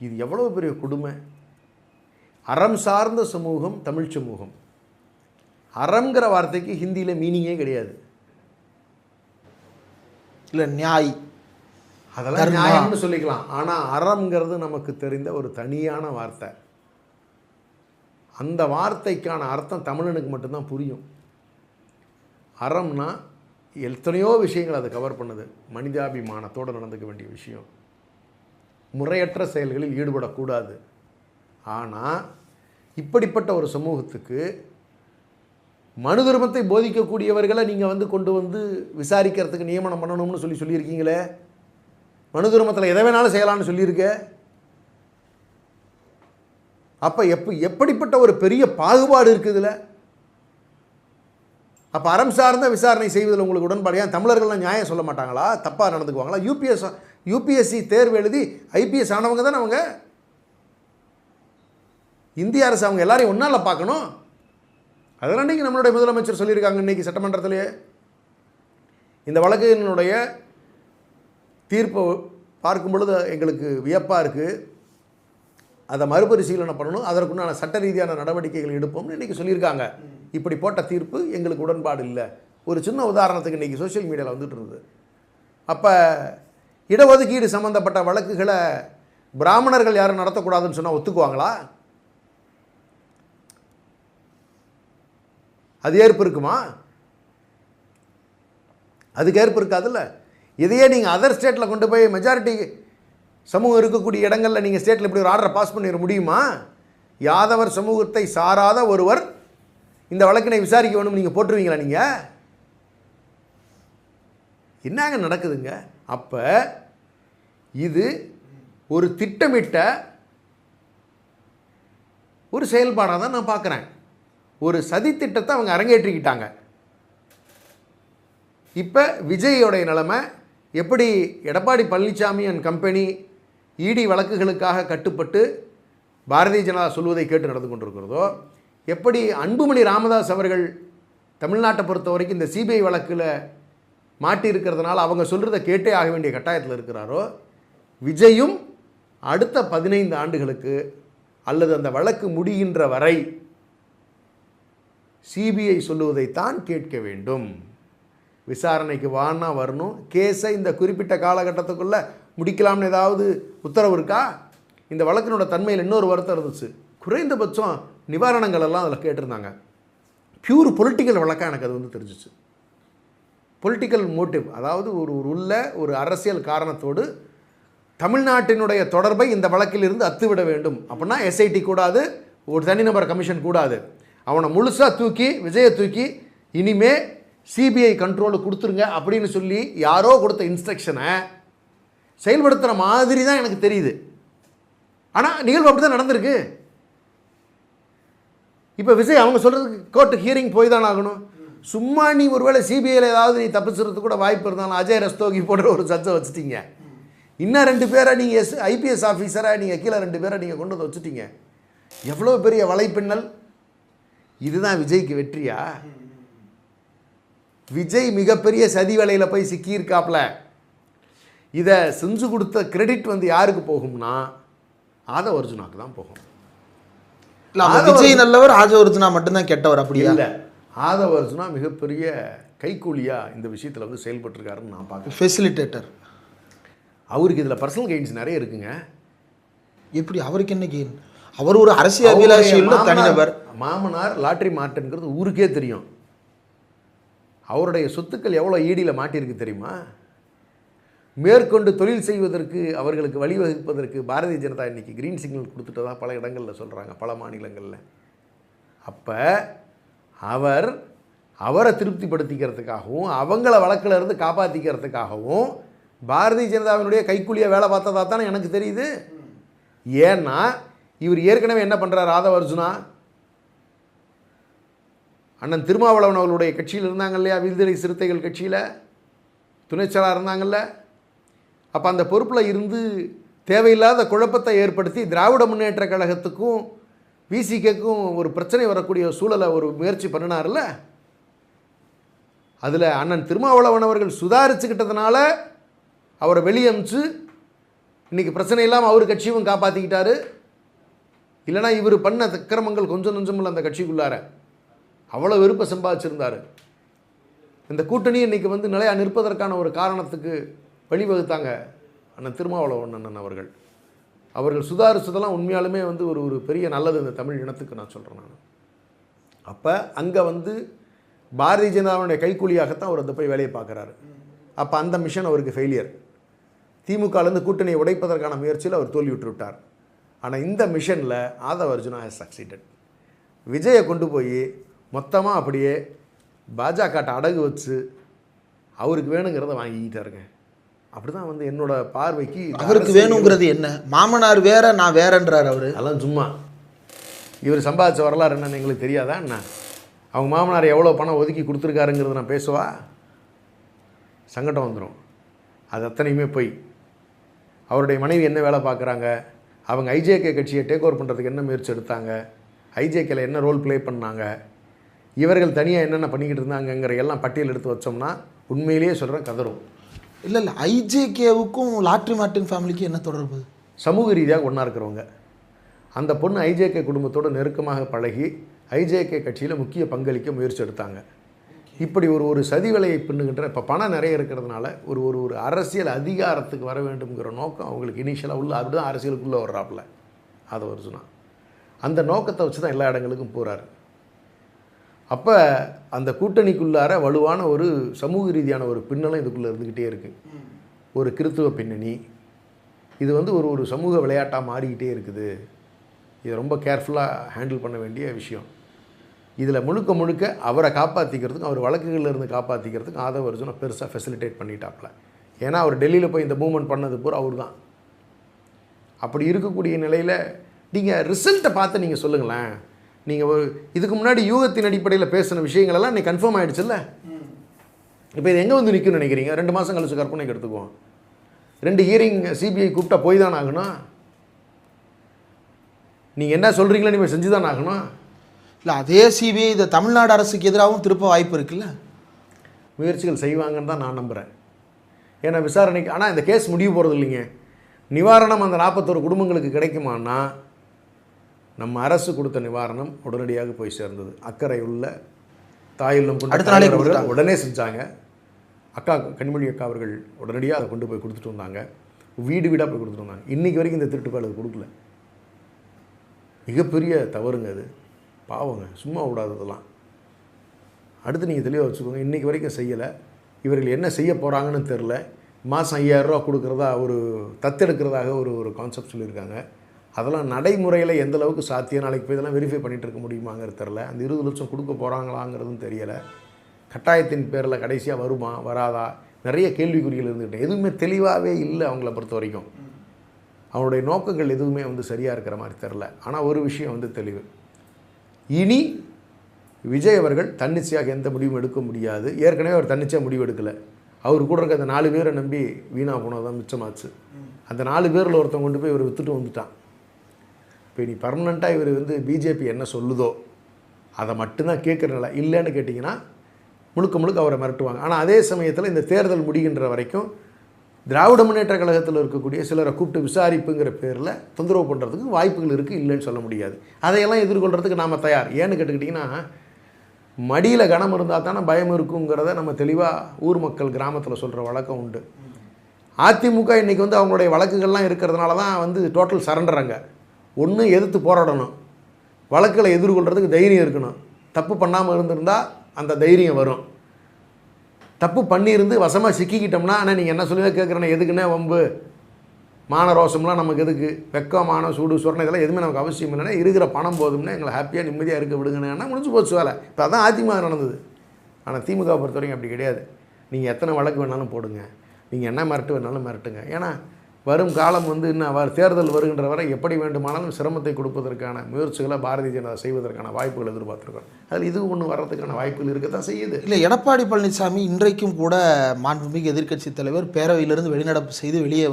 இது எவ்வளோ பெரிய கொடுமை! அறம் சார்ந்த சமூகம் தமிழ் சமூகம். அறம்ங்கிற வார்த்தைக்கு ஹிந்தியில் மீனிங்கே கிடையாது. இல்லை நியாய், அதெல்லாம் நியாயம்னு சொல்லிக்கலாம். ஆனால் அறம்ங்கிறது நமக்கு தெரிந்த ஒரு தனியான வார்த்தை. அந்த வார்த்தைக்கான அர்த்தம் தமிழனுக்கு மட்டும்தான் புரியும். அறம்னா எத்தனையோ விஷயங்கள் அதை கவர் பண்ணுது. மனிதாபிமானத்தோடு நடந்துக்க வேண்டிய விஷயம், முறையற்ற செயல்களில் ஈடுபடக்கூடாது. ஆனால் இப்படிப்பட்ட ஒரு சமூகத்துக்கு மனு தர்மத்தை போதிக்கக்கூடியவர்களை நீங்கள் கொண்டு வந்து விசாரிக்கிறதுக்கு நியமனம் பண்ணணும்னு சொல்லியிருக்கீங்களே. மனு தர்மத்தில் எதை வேணாலும் செய்யலாம்னு சொல்லியிருக்க. அப்போ எப்படிப்பட்ட ஒரு பெரிய பாகுபாடு இருக்குதுல. அப்போ அறம் சார்ந்த விசாரணை செய்வதில் உங்களுக்கு உடன்பாடு. ஏன் தமிழர்கள்லாம் நியாயம் சொல்ல மாட்டாங்களா? தப்பாக நடந்துக்குவாங்களா? யூபிஎஸ்சி தேர்வு எழுதி ஐபிஎஸ் ஆனவங்க தானே அவங்க. இந்திய அரசு அவங்க எல்லாரையும் ஒன்றால் பார்க்கணும். அதெல்லாம் இன்றைக்கி நம்மளுடைய முதலமைச்சர் சொல்லியிருக்காங்க. இன்றைக்கி சட்டமன்றத்திலேயே இந்த வழக்கினுடைய தீர்ப்பை பார்க்கும் பொழுது எங்களுக்கு வியப்பாக இருக்குது. அதை மறுபரிசீலனை பண்ணணும், அதற்குண்டான சட்ட ரீதியான நடவடிக்கைகள் எடுப்போம்னு இன்றைக்கி சொல்லியிருக்காங்க. இப்படி போட்ட தீர்ப்பு எங்களுக்கு உடன்பாடு இல்லை. ஒரு சின்ன உதாரணத்துக்கு இன்றைக்கி சோஷியல் மீடியாவில் வந்துட்டு இருந்தது. அப்போ இடஒதுக்கீடு சம்மந்தப்பட்ட வழக்குகளை பிராமணர்கள் யாரும் நடத்தக்கூடாதுன்னு சொன்னால் ஒத்துக்குவாங்களா? அது ஏற்பு இருக்குமா? அதுக்கு ஏற்பு இருக்காதுல்ல. இதையே நீங்கள் அதர் ஸ்டேட்டில் கொண்டு போய் மெஜாரிட்டி சமூகம் இருக்கக்கூடிய இடங்களில் நீங்கள் ஸ்டேட்டில் இப்படி ஒரு ஆர்டரை பாஸ் பண்ணிட முடியுமா? யாதவர் சமூகத்தை சாராத ஒருவர் இந்த வழக்கினை விசாரிக்க வேணும் நீங்கள் போட்டுருவீங்களா? நீங்கள் என்னங்க நடக்குதுங்க? அப்போ இது ஒரு திட்டமிட்ட ஒரு செயல்பாடாக தான் நான் பார்க்குறேன். ஒரு சதி திட்டத்தை அவங்க அரங்கேற்றிக்கிட்டாங்க. இப்போ விஜயோடைய நிலைமை எப்படி? எடப்பாடி பழனிசாமி அண்ட் கம்பெனி இடி வழக்குகளுக்காக கட்டுப்பட்டு பாரதிய ஜனதா சொல்வதை கேட்டு நடந்து கொண்டிருக்கிறதோ, எப்படி அன்புமணி ராமதாஸ் அவர்கள் தமிழ்நாட்டை பொறுத்த வரைக்கும் இந்த சிபிஐ வழக்கில் மாட்டியிருக்கிறதுனால அவங்க சொல்கிறத கேட்டே ஆக வேண்டிய கட்டாயத்தில் இருக்கிறாரோ, விஜயும் அடுத்த 15 ஆண்டுகளுக்கு அல்லது அந்த வழக்கு முடிகின்ற வரை சிபிஐ சொல்லுவதைத்தான் கேட்க வேண்டும். விசாரணைக்கு வானா வரணும். கேஸை இந்த குறிப்பிட்ட காலகட்டத்துக்குள்ளே முடிக்கலாம்னு ஏதாவது உத்தரவு இருக்கா? இந்த வழக்கினோட தன்மையில் இன்னொரு வருத்தம் இருந்துச்சு. குறைந்தபட்சம் நிவாரணங்கள் எல்லாம் அதில் கேட்டிருந்தாங்க. பியூர் பொலிட்டிக்கல் வழக்காக எனக்கு அது வந்து தெரிஞ்சிச்சு. பொலிட்டிக்கல் மோட்டிவ், அதாவது ஒரு அரசியல் காரணத்தோடு தமிழ்நாட்டினுடைய தொடர்பை இந்த வழக்கில் இருந்து அத்துவிட வேண்டும். அப்படின்னா எஸ்ஐடி கூடாது, ஒரு தனிநபர் கமிஷன் கூடாது. அவனை முழுசாக தூக்கி, விஜயை தூக்கி இனிமே சிபிஐ கண்ட்ரோலுக்கு கொடுத்துருங்க அப்படின்னு சொல்லி யாரோ கொடுத்த இன்ஸ்ட்ரக்ஷனை செயல்படுத்துகிற மாதிரி தான் எனக்கு தெரியுது. ஆனால் நிகழ்வு அப்படி தான் நடந்திருக்கு. இப்போ விஜய் அவங்க சொல்கிறதுக்கு கோர்ட்டு ஹியரிங் போய் தான் ஆகணும். சும்மா நீ ஒருவேளை சிபிஐயில் ஏதாவது நீ தப்பிச்சுறதுக்கு கூட வாய்ப்பு இருந்தாலும் அஜய் ரஸ்தோகி போடுற ஒரு ஜட்ஜை வச்சுட்டீங்க. இன்னும் 2 பேரை நீங்கள் ஐபிஎஸ் ஆஃபீஸராக நீங்கள் கீழே 2 பேரை நீங்கள் கொண்டு வந்து வச்சுட்டீங்க. எவ்வளோ பெரிய வலைப்பின்னல். இதுதான் விஜய்க்கு வெற்றியா? விஜய் மிகப்பெரிய சதி வேலையில் போய் சிக்கியிருக்காப்ல. இதை செஞ்சு கொடுத்த கிரெடிட் வந்து யாருக்கு போகும்னா ஆதவ அர்ஜுனாக்கு தான் போகும். விஜய் நல்லவர், ஆதவ அர்ஜுனா மட்டும்தான் கெட்டவர் அப்படி இல்லை. ஆதவ அர்ஜுனா மிகப்பெரிய கைக்கூலியாக இந்த விஷயத்தில் வந்து செயல்பட்டுருக்காருன்னு நான் பார்க்குறேன். ஃபெசிலிட்டேட்டர். அவருக்கு இதில் பர்சனல் கெயின்ஸ் நிறைய இருக்குங்க. எப்படி? அவருக்கு என்ன கெயின்? அவர் ஒரு அரசியல் அபிலாஷியுள்ள தனிநபர். மாமனார் லாட்ரி மார்ட்டின்ங்கிறது ஊருக்கே தெரியும். அவருடைய சொத்துக்கள் எவ்வளோ ஈடியில் மாட்டியிருக்கு தெரியுமா? மேற்கொண்டு தொழில் செய்வதற்கு அவர்களுக்கு வழிவகுப்பதற்கு பாரதிய ஜனதா இன்றைக்கி க்ரீன் சிக்னல் கொடுத்துட்டதா பல இடங்களில் சொல்கிறாங்க, பல மாநிலங்களில். அப்போ அவரை திருப்திப்படுத்திக்கிறதுக்காகவும் அவங்கள வழக்கில் இருந்து காப்பாற்றிக்கிறதுக்காகவும் பாரதிய ஜனதாவினுடைய கைக்கூலியாக வேலை பார்த்ததா தானே எனக்கு தெரியுது. ஏன்னா இவர் ஏற்கனவே என்ன பண்ணுறார்? ஆதவ அர்ஜுனா அண்ணன் திருமாவளவன் அவர்களுடைய கட்சியில் இருந்தாங்க இல்லையா, விடுதலை சிறுத்தைகள் கட்சியில் துணைச்சலாக இருந்தாங்கல்ல. அப்போ அந்த பொறுப்பில் இருந்து தேவையில்லாத குழப்பத்தை ஏற்படுத்தி திராவிட முன்னேற்ற கழகத்துக்கும் விசிகேக்கும் ஒரு பிரச்சனை வரக்கூடிய சூழலை ஒரு முயற்சி பண்ணினார்ல. அதில் அண்ணன் திருமாவளவன் அவர்கள் சுதாரிச்சுக்கிட்டதுனால அவரை வெளியே அனுப்பிச்சு இன்றைக்கி பிரச்சனை இல்லாமல் அவர் கட்சியும் காப்பாற்றிக்கிட்டாரு. இல்லைனா இவர் பண்ண அக்கிரமங்கள் கொஞ்சம் நஞ்சமில்ல அந்த கட்சிக்குள்ளார அவ்வளோ வெறுப்பை சம்பாதிச்சிருந்தார். இந்த கூட்டணி இன்றைக்கி வந்து நிலையாக நிற்பதற்கான ஒரு காரணத்துக்கு வழிவகுத்தாங்க அண்ணன் திருமாவளவன் அண்ணன் அவர்கள் சுதாரிச்சதெல்லாம் உண்மையாலுமே வந்து ஒரு பெரிய நல்லது இந்த தமிழ் இனத்துக்கு நான் சொல்கிறேன் நான். அப்போ அங்கே வந்து பாரதிய ஜனதாவுடைய கைக்கூலியாகத்தான் அவர் அந்த போய் வேலையை பார்க்குறாரு. அப்போ அந்த மிஷன் அவருக்கு ஃபெயிலியர். திமுகலேருந்து கூட்டணியை உடைப்பதற்கான முயற்சியில் அவர் தோல்வியுற்று விட்டார். ஆனால் இந்த மிஷனில் ஆதவ அர்ஜுனா ஹஸ் சக்சீடட். விஜயை கொண்டு போய் மொத்தமாக அப்படியே பாஜகட்ட அடகு வச்சு அவருக்கு வேணுங்கிறத வாங்கிக்கிட்டாருங்க. அப்படி தான் வந்து என்னோட பார்வைக்கு. அவருக்கு வேணுங்கிறது என்ன? மாமனார் வேற, நான் வேறன்றார் அவர். அதெல்லாம் சும்மா. இவர் சம்பாதிச்ச வரலாறு என்னன்னு எங்களுக்கு தெரியாதா என்ன? அவங்க மாமனார் எவ்வளோ பணம் ஒதுக்கி கொடுத்துருக்காருங்கிறது நான் பேசுவா? சங்கடம் வந்துடும். அது அத்தனையுமே போய் அவருடைய மனைவி என்ன வேலை பார்க்குறாங்க, அவங்க ஐஜேகே கட்சியை டேக் ஓவர் பண்ணுறதுக்கு என்ன முயற்சி எடுத்தாங்க, ஐஜேகேல என்ன ரோல் ப்ளே பண்ணாங்க, இவர்கள் தனியாக என்னென்ன பண்ணிக்கிட்டு இருந்தாங்கங்கிற எல்லாம் பட்டியல் எடுத்து வச்சோம்னா உண்மையிலேயே சொல்கிறேன் கதறும். இல்லை ஐஜேகேவுக்கும் லாட்ரி மார்ட்டின் ஃபேமிலிக்கும் என்ன தொடர்பு? சமூக ரீதியாக ஒன்றா இருக்கிறவங்க. அந்த பொண்ணு ஐஜேகே குடும்பத்தோடு நெருக்கமாக பழகி ஐஜேகே கட்சியில் முக்கிய பங்களிக்க முயற்சி எடுத்தாங்க. இப்படி ஒரு சதி வேலையை பின்னுகின்ற இப்போ பணம் நிறைய இருக்கிறதுனால ஒரு அரசியல் அதிகாரத்துக்கு வர வேண்டும்ங்கிற நோக்கம் அவங்களுக்கு இனிஷியலாக உள்ள. அப்படி தான் அரசியலுக்குள்ளே வர்றாப்புல ஆதவ அர்ஜுனா. அந்த நோக்கத்தை வச்சு தான் எல்லா இடங்களுக்கும் போகிறாரு. அப்போ அந்த கூட்டணிக்குள்ளார வலுவான ஒரு சமூக ரீதியான ஒரு பின்னலும் இதுக்குள்ளே இருந்துக்கிட்டே இருக்குது. ஒரு கிறித்துவ பின்னணி. இது வந்து ஒரு சமூக விளையாட்டாக மாறிக்கிட்டே இருக்குது. இதை ரொம்ப கேர்ஃபுல்லாக ஹேண்டில் பண்ண வேண்டிய விஷயம். இதில் முழுக்க அவரை காப்பாற்றிக்கிறதுக்கும் அவர் வழக்குகளில் இருந்து காப்பாற்றிக்கிறதுக்கும் ஆதவ அர்ஜுனா பெருசாக ஃபெசிலிட்டேட் பண்ணிட்டாப்புல. ஏன்னா அவர் டெல்லியில் போய் இந்த மூவ்மெண்ட் பண்ணது பூரா அவர் தான். அப்படி இருக்கக்கூடிய நிலையில் நீங்கள் ரிசல்ட்டை பார்த்து நீங்கள் சொல்லுங்களேன். நீங்கள் இதுக்கு முன்னாடி யூகத்தின் அடிப்படையில் பேசின விஷயங்களெல்லாம் இன்னைக்கு கன்ஃபார்ம் ஆகிடுச்சுல்ல. இப்போ இது எங்கே வந்து நிற்கும்னு நினைக்கிறீங்க? 2 மாதம் கழிச்சு கற்பனைக்கு எடுத்துக்குவோம். 2 ஹியரிங் சிபிஐ கூப்பிட்டா போய் தான் ஆகணும். நீங்கள் என்ன சொல்கிறீங்களோ நீங்கள் செஞ்சு தான் ஆகணும். இல்லை அதே சிபிஐ இதை தமிழ்நாடு அரசுக்கு எதிராகவும் திருப்ப வாய்ப்பு இருக்குல்ல? முயற்சிகள் செய்வாங்கன்னு தான் நான் நம்புகிறேன். ஏன்னா விசாரணைக்கு ஆனால் இந்த கேஸ் முடிவு போகிறது இல்லைங்க. நிவாரணம் அந்த 41 குடும்பங்களுக்கு கிடைக்குமான்னா நம்ம அரசு கொடுத்த நிவாரணம் உடனடியாக போய் சேர்ந்தது. அக்கறை உள்ள தாயுள்ளம் கொண்டு அடுத்த நாளே உடனே செஞ்சாங்க. அக்கா கனிமொழி அக்கா அவர்கள் உடனடியாக அதை கொண்டு போய் கொடுத்துட்டு வந்தாங்க. வீடு வீடாக போய் கொடுத்துட்டு வந்தாங்க. இன்றைக்கி வரைக்கும் இந்த திருட்டு அது கொடுக்கல. மிகப்பெரிய தவறுங்க அது, பாவங்க, சும்மா விடாததெல்லாம். அடுத்து நீங்கள் தெளிவாக வச்சுக்கோங்க, இன்றைக்கி வரைக்கும் செய்யலை. இவர்கள் என்ன செய்ய போகிறாங்கன்னு தெரில. மாதம் 5000 ரூபா கொடுக்குறதா ஒரு தத்தெடுக்கிறதாக ஒரு கான்செப்ட் சொல்லியிருக்காங்க. அதெல்லாம் நடைமுறையில் எந்த அளவுக்கு சாத்தியம், நாளைக்கு போய் இதெல்லாம் வெரிஃபை பண்ணிகிட்டு இருக்க முடியுமாங்கிறது தெரில. அந்த 20 லட்சம் கொடுக்க போகிறாங்களாங்கிறதும் தெரியலை. கட்டாயத்தின் பேரில் கடைசியாக வருமா வராதா நிறைய கேள்விக்குறிகள் இருந்துக்கிட்டேன். எதுவுமே தெளிவாகவே இல்லை அவங்கள பொறுத்த வரைக்கும். அவங்களுடைய நோக்கங்கள் எதுவுமே சரியாக இருக்கிற மாதிரி தெரில. ஆனால் ஒரு விஷயம் தெளிவு, இனி விஜய் அவர்கள் தன்னிச்சையாக எந்த முடிவும் எடுக்க முடியாது. ஏற்கனவே அவர் தன்னிச்சையாக முடிவு எடுக்கலை. அவர் கூட இருக்க அந்த 4 பேரை நம்பி வீணாக போனதான் மிச்சமாச்சு. அந்த 4 பேரில் ஒருத்தன் கொண்டு போய் இவர் விற்றுட்டு வந்துட்டான். இப்போ இனி பர்மனெண்ட்டாக இவர் பிஜேபி என்ன சொல்லுதோ அதை மட்டும்தான் கேட்குற நிலை. இல்லைன்னு கேட்டிங்கன்னா முழுக்க முழுக்க அவரை மிரட்டுவாங்க. ஆனால் அதே சமயத்தில் இந்த தேர்தல் முடிகின்ற வரைக்கும் திராவிட முன்னேற்ற கழகத்தில் இருக்கக்கூடிய சிலரை கூப்பிட்டு விசாரிப்புங்கிற பேரில் தொந்தரவு பண்ணுறதுக்கு வாய்ப்புகள் இருக்குது, இல்லைன்னு சொல்ல முடியாது. அதையெல்லாம் எதிர்கொள்கிறதுக்கு நாம் தயார். ஏன்னு கேட்டுக்கிட்டிங்கன்னா மடியில் கனம் இருந்தால் தானே பயம் இருக்குங்கிறத நம்ம தெளிவாக ஊர் மக்கள் கிராமத்தில் சொல்கிற வழக்கம் உண்டு. அதிமுக இன்றைக்கி அவங்களுடைய வழக்குகள்லாம் இருக்கிறதுனால தான் டோட்டல் சரண்டராங்க. ஒன்று எதிர்த்து போராடணும், வழக்குகளை எதிர்கொள்கிறதுக்கு தைரியம் இருக்கணும். தப்பு பண்ணாமல் இருந்திருந்தால் அந்த தைரியம் வரும். தப்பு பண்ணியிருந்து வசமாக சிக்கிக்கிட்டோம்னா, ஆனால் நீங்கள் என்ன சொல்லுவீங்க கேட்குறேன்னு, எதுக்குன்னே வம்பு மானரோசம்லாம் நமக்கு எதுக்கு, வெக்கம் மானம் சூடு சொரணை இதெல்லாம் எதுவுமே நமக்கு அவசியம் இல்லைன்னா, இருக்கிற பணம் போதும்னா எங்களை ஹாப்பியாக நிம்மதியாக இருக்க விடுங்கன்னு முடிஞ்சு போச்சு வேலை. இப்போ அதான் அதிமுக நடந்தது. ஆனால் திமுக பொறுத்த வரைக்கும் அப்படி கிடையாது. நீங்கள் எத்தனை வழக்கு வேணாலும் போடுங்க, நீங்கள் என்ன மிரட்டு வேணாலும் மிரட்டுங்க. ஏன்னா வரும் காலம் இன்னும் தேர்தல் வருகின்ற வரை எப்படி வேண்டுமானாலும் சிரமத்தை கொடுப்பதற்கான முயற்சிகளை பாரதிய ஜனதா செய்வதற்கான வாய்ப்புகள் எதிர்பார்த்துருக்கோம். அதில் இது ஒன்று வர்றதுக்கான வாய்ப்புகள் இருக்க தான் செய்யுது. இல்லை, எடப்பாடி பழனிசாமி இன்றைக்கும் கூட மாண்புமிகு எதிர்க்கட்சித் தலைவர் பேரவையிலிருந்து வெளிநடப்பு செய்து வெளியே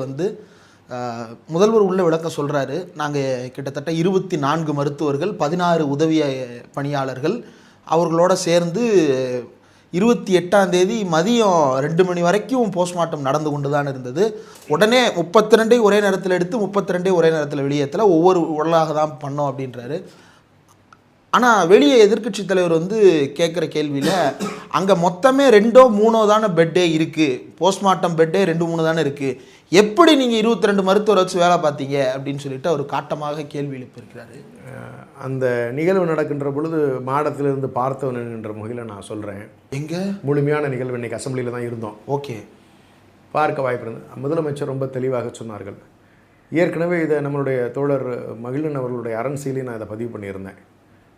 முதல்வர் உள்ள விளக்கம் சொல்கிறாரு. நாங்கள் கிட்டத்தட்ட 24 மருத்துவர்கள், 16 உதவி பணியாளர்கள் அவர்களோட சேர்ந்து 28ஆம் தேதி மதியம் 2 மணி வரைக்கும் போஸ்ட்மார்ட்டம் நடந்து கொண்டு தான் இருந்தது. உடனே 32 ஒரே நேரத்தில் எடுத்து 32 ஒரே நேரத்தில் வெளியேற்றல, ஒவ்வொரு உடலாக தான் பண்ணோம் அப்படின்றாரு. ஆனால் வெளியே எதிர்க்கட்சி தலைவர் கேட்குற கேள்வியில் அங்கே மொத்தமே 2ஓ 3ஓ தானே பெட்டே இருக்குது, போஸ்ட்மார்ட்டம் பெட்டே 2-3 தானே இருக்குது, எப்படி நீங்கள் 22 மருத்துவரை வச்சு வேலை பார்த்தீங்க அப்படின்னு சொல்லிட்டு அவர் காட்டமாக கேள்வி எழுப்பியிருக்கிறாரு. அந்த நிகழ்வு நடக்கின்ற பொழுது மாடத்திலிருந்து பார்த்தவன் என்ற முகையில் நான் சொல்கிறேன். எங்கே முழுமையான நிகழ்வு இன்றைக்கி அசம்பிளியில் தான் இருந்தோம். ஓகே, பார்க்க வாய்ப்பு இருந்தது. முதலமைச்சர் ரொம்ப தெளிவாக சொன்னார்கள். ஏற்கனவே இதை நம்மளுடைய தோழர் மகிழன் அவர்களுடைய அரண்சையிலே நான் இதை பதிவு பண்ணியிருந்தேன்.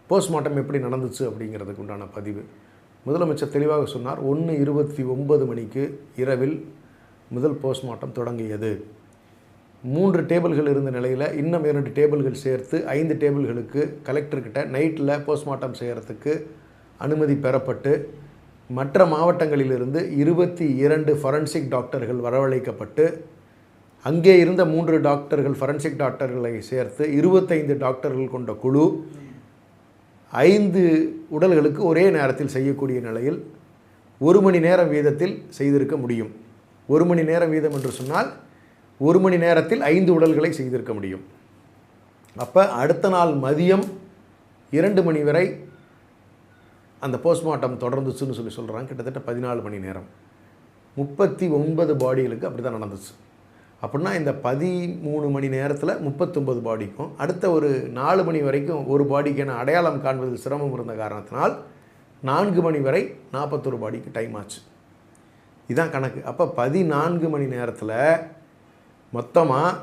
போஸ்ட்மார்ட்டம் எப்படி நடந்துச்சு அப்படிங்கிறதுக்கு உண்டான பதிவு. முதலமைச்சர் தெளிவாக சொன்னார். 1:29 மணிக்கு இரவில் முதல் போஸ்ட்மார்ட்டம் தொடங்கியது. 3 டேபிள்கள் இருந்த நிலையில் இன்னும் 2 டேபிள்கள் சேர்த்து 5 டேபிள்களுக்கு கலெக்டர்கிட்ட நைட்டில் போஸ்ட்மார்ட்டம் செய்கிறதுக்கு அனுமதி பெறப்பட்டு மற்ற மாவட்டங்களிலிருந்து 22 ஃபொரன்சிக் டாக்டர்கள் வரவழைக்கப்பட்டு அங்கே இருந்த 3 டாக்டர்கள் ஃபொரன்சிக் டாக்டர்களை சேர்த்து 25 டாக்டர்கள் கொண்ட குழு 5 உடல்களுக்கு ஒரே நேரத்தில் செய்யக்கூடிய நிலையில் 1 மணி நேரம் வீதத்தில் செய்திருக்க முடியும். 1 மணி நேரம் வீதம் என்று சொன்னால் 1 மணி நேரத்தில் 5 உடல்களை செய்திருக்க முடியும். அப்போ அடுத்த நாள் மதியம் 2 மணி வரை அந்த போஸ்ட்மார்ட்டம் தொடர்ந்துச்சுன்னு சொல்கிறாங்க. கிட்டத்தட்ட 14 மணி நேரம் 39 பாடிகளுக்கு அப்படி தான் நடந்துச்சு. அப்படின்னா இந்த 13 மணி நேரத்தில் 39 பாடிக்கும் அடுத்த ஒரு 4 மணி வரைக்கும் ஒரு பாடிக்கான அடையாளம் காண்பதில் சிரமம் இருந்த காரணத்தினால் 4 மணி வரை 41 பாடிக்கு டைம் ஆச்சு. இதுதான் கணக்கு. அப்போ 14 மணி நேரத்தில் மொத்தமாக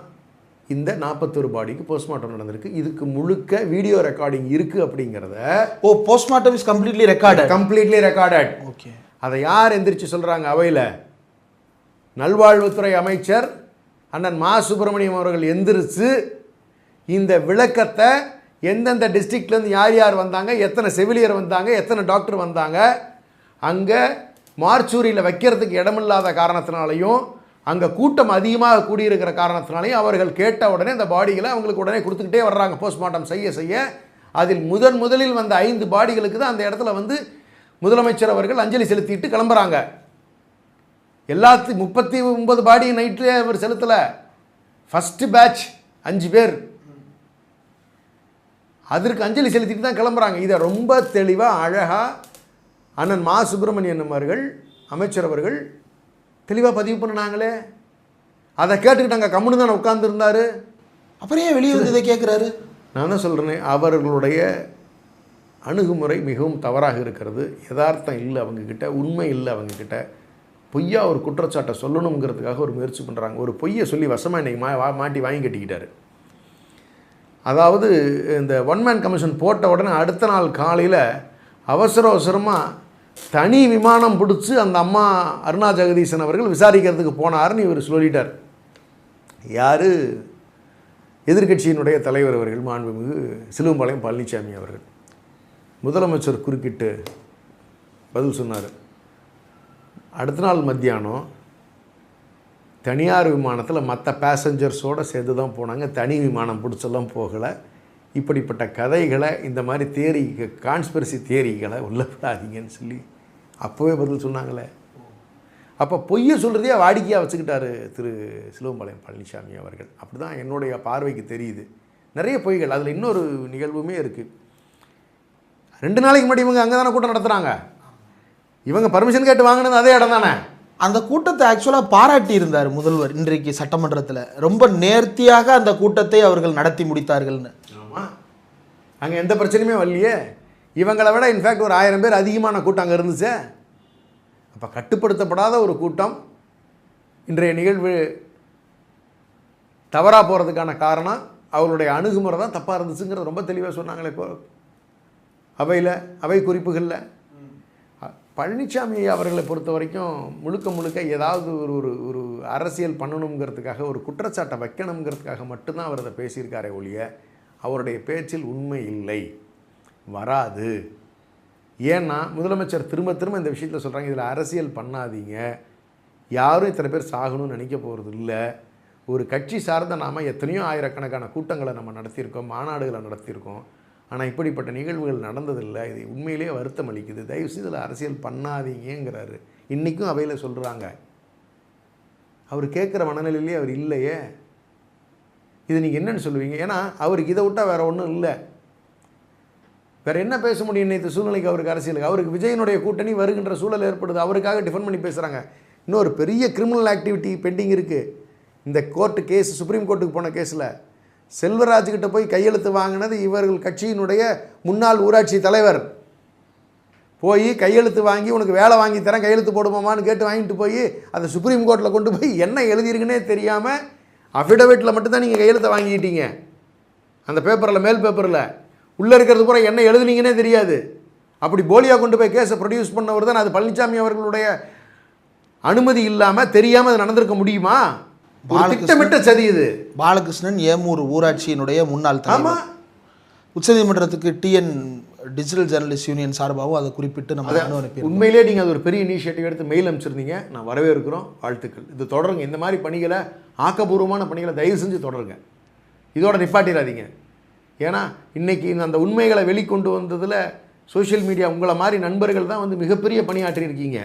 இந்த 41 பாடிக்கு போஸ்ட்மார்ட்டம் நடந்திருக்கு. இதுக்கு முழுக்க வீடியோ ரெக்கார்டிங் இருக்குது அப்படிங்கிறத. Postmortem is completely recorded. Okay, அதை யார் எந்திரிச்சு சொல்கிறாங்க அவையில்? நல்வாழ்வுத்துறை அமைச்சர் அண்ணன் மா சுப்பிரமணியம் அவர்கள் எந்திரிச்சு இந்த விளக்கத்தை எந்தெந்த டிஸ்ட்ரிக்ட்லேருந்து யார் யார் வந்தாங்க, எத்தனை செவிலியர் வந்தாங்க, எத்தனை டாக்டர் வந்தாங்க, அங்கே மார்ச்சூரியில் வைக்கிறதுக்கு இடமில்லாத காரணத்தினாலையும் அங்கே கூட்டம் அதிகமாக கூடியிருக்கிற காரணத்தினாலேயும் அவர்கள் கேட்ட உடனே அந்த பாடிகளை அவங்களுக்கு உடனே கொடுத்துக்கிட்டே வர்றாங்க போஸ்ட்மார்ட்டம் செய்ய. அதில் முதலில் வந்த 5 பாடிகளுக்கு தான் அந்த இடத்துல வந்து முதலமைச்சர் அவர்கள் அஞ்சலி செலுத்திட்டு கிளம்புறாங்க. 39 பாடி நைட்லேயே அவர் செலுத்தலை. ஃபஸ்ட்டு பேட்ச் 5 பேர் அதற்கு அஞ்சலி செலுத்திட்டு தான் கிளம்புறாங்க. இதை ரொம்ப தெளிவாக அழகாக அண்ணன் மா சுப்பிரமணியன் அவர்கள் அமைச்சர் அவர்கள் தெளிவாக பதிவு பண்ணினாங்களே. அதை கேட்டுக்கிட்டு அங்கே கம்முன்னு தானே உட்கார்ந்துருந்தார். அப்புறம் ஏன் வெளியே வந்து இதை கேட்குறாரு? நான் தான் சொல்கிறேன், அவர்களுடைய அணுகுமுறை மிகவும் தவறாக இருக்கிறது. யதார்த்தம் இல்லை அவங்கக்கிட்ட, உண்மை இல்லை அவங்கக்கிட்ட. பொய்யா ஒரு குற்றச்சாட்டை சொல்லணுங்கிறதுக்காக ஒரு முயற்சி பண்ணுறாங்க. ஒரு பொய்யை சொல்லி வசமாக இன்றைக்கி மாட்டி வாங்கி கட்டிக்கிட்டார். அதாவது இந்த ஒன்மேன் கமிஷன் போட்ட உடனே அடுத்த நாள் காலையில் அவசரமாக தனி விமானம் பிடிச்சி அந்த அம்மா அருணா ஜெகதீசன் அவர்கள் விசாரிக்கிறதுக்கு போனார்னு இவர் சொல்லிட்டார். யார்? எதிர்க்கட்சியினுடைய தலைவர் அவர்கள், மாண்புமிகு சிலுவம்பாளையம் பழனிசாமி அவர்கள். முதலமைச்சர் குறுக்கிட்டு பதில் சொன்னார். அடுத்த நாள் மத்தியானம் தனியார் விமானத்தில் மற்ற பேசஞ்சர்ஸோடு சேர்ந்து தான் போனாங்க, தனி விமானம் பிடிச்செல்லாம் போகலை. இப்படிப்பட்ட கதைகளை, இந்த மாதிரி கான்ஸ்பிரசி தியரிகளை உள்ளப்படாதீங்கன்னு சொல்லி அப்போவே பதில் சொன்னாங்களே. அப்போ பொய்யை சொல்கிறதையே வாடிக்கையாக வச்சுக்கிட்டாரு திரு சிலுவம்பாளையம் பழனிசாமி அவர்கள். அப்படி தான் என்னுடைய பார்வைக்கு தெரியுது. நிறைய பொய்கள். அதில் இன்னொரு நிகழ்வுமே இருக்குது. 2 நாளைக்கு முன்னாடி இவங்க அங்கே தானே கூட்டம் நடத்துகிறாங்க. இவங்க பர்மிஷன் கேட்டு வாங்கினது அதே இடம் தானே. அந்த கூட்டத்தை ஆக்சுவலாக பாராட்டி இருந்தார் முதல்வர் இன்றைக்கு சட்டமன்றத்தில். ரொம்ப நேர்த்தியாக அந்த கூட்டத்தை அவர்கள் நடத்தி முடித்தார்கள்னு. ஆமாம், அங்கே எந்த பிரச்சனையுமே வரலையே. இவங்களை விட இன்ஃபேக்ட் ஒரு 1000 பேர் அதிகமான கூட்டம் அங்கே இருந்துச்சு. அப்போ கட்டுப்படுத்தப்படாத ஒரு கூட்டம் இன்றைய நிகழ்வு தவறாக போகிறதுக்கான காரணம் அவர்களுடைய அணுகுமுறை தான் தப்பாக இருந்துச்சுங்கிறது ரொம்ப தெளிவாக சொன்னாங்களே இப்போ அவை குறிப்புகளில். பழனிசாமி அவர்களை பொறுத்த வரைக்கும் முழுக்க ஏதாவது ஒரு அரசியல் பண்ணணுங்கிறதுக்காக, ஒரு குற்றச்சாட்டை வைக்கணுங்கிறதுக்காக மட்டும்தான் அவர் அதை பேசியிருக்காரே ஒழிய அவருடைய பேச்சில் உண்மை இல்லை, வராது. ஏன்னா முதலமைச்சர் திரும்ப இந்த விஷயத்தில் சொல்கிறாங்க, இதில் அரசியல் பண்ணாதீங்க, யாரும் இத்தனை பேர் சாகணும்னு நினைக்க போகிறது இல்லை. ஒரு கட்சி சார்ந்த நாம் எத்தனையோ ஆயிரக்கணக்கான கூட்டங்களை நம்ம நடத்தியிருக்கோம், மாநாடுகளை நடத்தியிருக்கோம். ஆனால் இப்படிப்பட்ட நிகழ்வுகள் நடந்ததில்லை. இது உண்மையிலேயே வருத்தம் அளிக்குது. தயவுசெய்து இதில் அரசியல் பண்ணாதீங்கிறாரு. இன்றைக்கும் அவையில் சொல்கிறாங்க. அவர் கேட்குற மனநிலையிலே அவர் இல்லையே. இது நீங்கள் என்னென்னு சொல்லுவீங்க? ஏன்னா அவருக்கு இதை விட்டால் வேறு ஒன்றும் இல்லை. வேறு என்ன பேச முடியும் இன்னைக்கு சூழ்நிலைக்கு அவருக்கு அரசியலுக்கு? அவருக்கு விஜயனுடைய கூட்டணி வருகின்ற சூழல் ஏற்படுது. அவருக்காக டிஃபெண்ட் பண்ணி பேசுகிறாங்க. இன்னொரு பெரிய கிரிமினல் ஆக்டிவிட்டி பெண்டிங் இருக்குது. இந்த கோர்ட்டு கேஸ், சுப்ரீம் கோர்ட்டுக்கு போன கேஸில் செல்வராஜ்கிட்ட போய் கையெழுத்து வாங்கினது இவர்கள் கட்சியினுடைய முன்னாள் ஊராட்சி தலைவர். போய் கையெழுத்து வாங்கி உனக்கு வேலை வாங்கி தரேன், கையெழுத்து போடுமாமான்னு கேட்டு வாங்கிட்டு போய் அதை சுப்ரீம் கோர்ட்டில் கொண்டு போய் என்ன எழுதியிருக்குன்னே தெரியாமல் அஃபிடவிட்டில் மட்டும்தான் நீங்கள் கையெழுத்தை வாங்கிக்கிட்டீங்க. அந்த பேப்பரில், மேல் பேப்பரில் உள்ளே இருக்கிறது பூரா என்ன எழுதுனீங்கன்னே தெரியாது. அப்படி போலியாக கொண்டு போய் கேஸை ப்ரொடியூஸ் பண்ணவர் தான். அது பழனிசாமி அவர்களுடைய அனுமதி இல்லாமல் தெரியாமல் அது நடந்திருக்க முடியுமா? திட்டமிட்ட சதி இது. பாலகிருஷ்ணன் ஏமூர் ஊராட்சியினுடைய முன்னாள் தலைவர். உச்சநீதிமன்றத்துக்கு டிஎன் டிஜிட்டல் ஜேர்னலிஸ்ட் யூனியன் சார்பாகவும் அதை குறிப்பிட்டு நம்ம உண்மையிலே நீங்கள் அது ஒரு பெரிய இனிஷியேட்டிவ் எடுத்து மெயில் அனுப்பிச்சிருந்தீங்க. நான் வரவேற்கிறோம், வாழ்த்துக்கள். இது தொடருங்க. இந்த மாதிரி பணிகளை, ஆக்கப்பூர்வமான பணிகளை தயவு செஞ்சு தொடருங்க. இதோட நிப்பாட்டிடாதீங்க. ஏன்னா இன்றைக்கி அந்த உண்மைகளை வெளிக்கொண்டு வந்ததில் சோஷியல் மீடியா உங்களை மாதிரி நண்பர்கள் தான் வந்து மிகப்பெரிய பணியாற்றியிருக்கீங்க.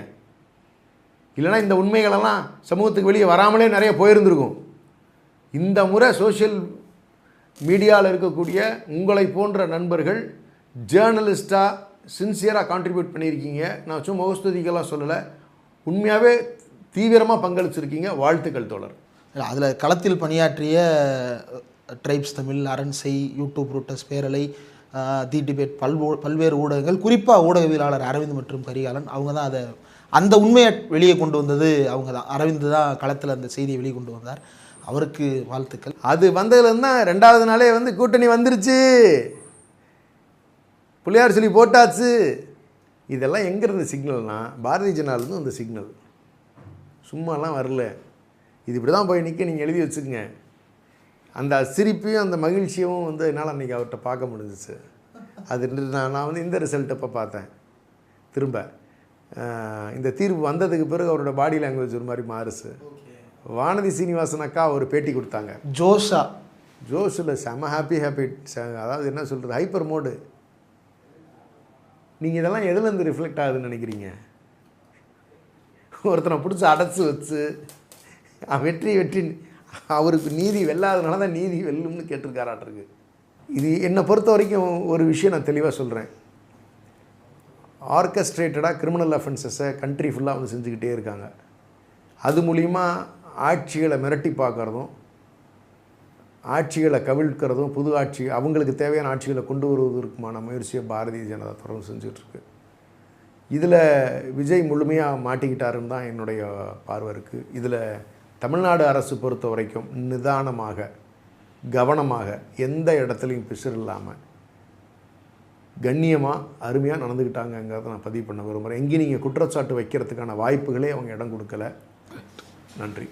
இல்லைனா இந்த உண்மைகளெல்லாம் சமூகத்துக்கு வெளியே வராமலே நிறைய போயிருந்திருக்கும். இந்த முறை சோஷியல் மீடியாவில் இருக்கக்கூடிய உங்களை போன்ற நண்பர்கள் ஜேர்னலிஸ்டாக சின்சியராக கான்ட்ரிபியூட் பண்ணியிருக்கீங்க. நான் சும்மா முகஸ்துதிக்கெல்லாம் சொல்லலை, உண்மையாகவே தீவிரமாக பங்களிச்சிருக்கீங்க. வாழ்த்துக்கள் தோழர். அதில் களத்தில் பணியாற்றிய ட்ரைப்ஸ் தமிழ், அரண்சை, யூடியூப் ரூட்டஸ் பேரலை, தி டிபேட், பல்வேறு ஊடகங்கள், குறிப்பாக ஊடகவியலாளர் அரவிந்த் மற்றும் கரிகாலன், அவங்க தான் அதை அந்த உண்மையை வெளியே கொண்டு வந்தது அவங்க தான். அரவிந்த் தான் களத்தில் அந்த செய்தியை வெளியே கொண்டு வந்தார். அவருக்கு வாழ்த்துக்கள். அது வந்ததுலேருந்து தான் 2வது நாளே வந்து கூட்டணி வந்துருச்சு, புள்ளியார் சொல்லி போட்டாச்சு. இதெல்லாம் எங்கேருந்து சிக்னல்னால் பாரதிய ஜனதாலேருந்து அந்த சிக்னல், சும்மாலாம் வரல. இது இப்படி தான் போய் நிற்க நீங்கள் எழுதி வச்சுக்கோங்க. அந்த சிரிப்பையும் அந்த மகிழ்ச்சியும் வந்து என்னால் அன்றைக்கி அவர்கிட்ட பார்க்க முடிஞ்சிச்சு. அது நான் வந்து இந்த ரிசல்ட் இப்போ பார்த்தேன். திரும்ப இந்த தீர்ப்பு வந்ததுக்கு பிறகு அவரோட பாடி லாங்குவேஜ் ஒரு மாதிரி மாறுச்சு. வானதி சீனிவாசன் அக்கா ஒரு பேட்டி கொடுத்தாங்க. ஜோஷில் செம ஹாப்பி, அதாவது என்ன சொல்கிறது, ஹைப்பர் மோடு. நீங்கள் இதெல்லாம் எதுலேருந்து ரிஃப்ளெக்ட் ஆகுதுன்னு நினைக்கிறீங்க? ஒருத்தனை பிடிச்சி அடைச்சி வச்சு வெற்றி அவருக்கு நீதி வெல்லாதனால தான் நீதி வெல்லும்னு கேட்டிருக்காராட்டிருக்கு. இது என்னை பொறுத்த வரைக்கும் ஒரு விஷயம் நான் தெளிவாக சொல்கிறேன். ஆர்கஸ்ட்ரேட்டடாக கிரிமினல் அஃபென்சஸை கண்ட்ரி ஃபுல்லாக வந்து செஞ்சுக்கிட்டே இருக்காங்க. அது மூலிமா ஆட்சிகளை மிரட்டி பார்க்குறதும், ஆட்சிகளை கவிழ்க்கிறதும், புது ஆட்சி அவங்களுக்கு தேவையான ஆட்சிகளை கொண்டு வருவதற்குமான முயற்சியை பாரதிய ஜனதா தொடர்ந்து செஞ்சிட்ருக்கு. இதில் விஜய் முழுமையாக மாட்டிக்கிட்டாருன்னு தான் என்னுடைய பார்வை இருக்குது. இதில் தமிழ்நாடு அரசு பொறுத்த வரைக்கும் நிதானமாக, கவனமாக, எந்த இடத்துலையும் பிசுறு இல்லாமல் கண்ணியமாக அருமையாக நடந்துக்கிட்டாங்கங்கிறத நான் பதிவு பண்ண விரும்புகிறேன். எங்கேயும் நீங்கள் குற்றச்சாட்டு வைக்கிறதுக்கான வாய்ப்புகளே அவங்க இடம் கொடுக்கல. நன்றி.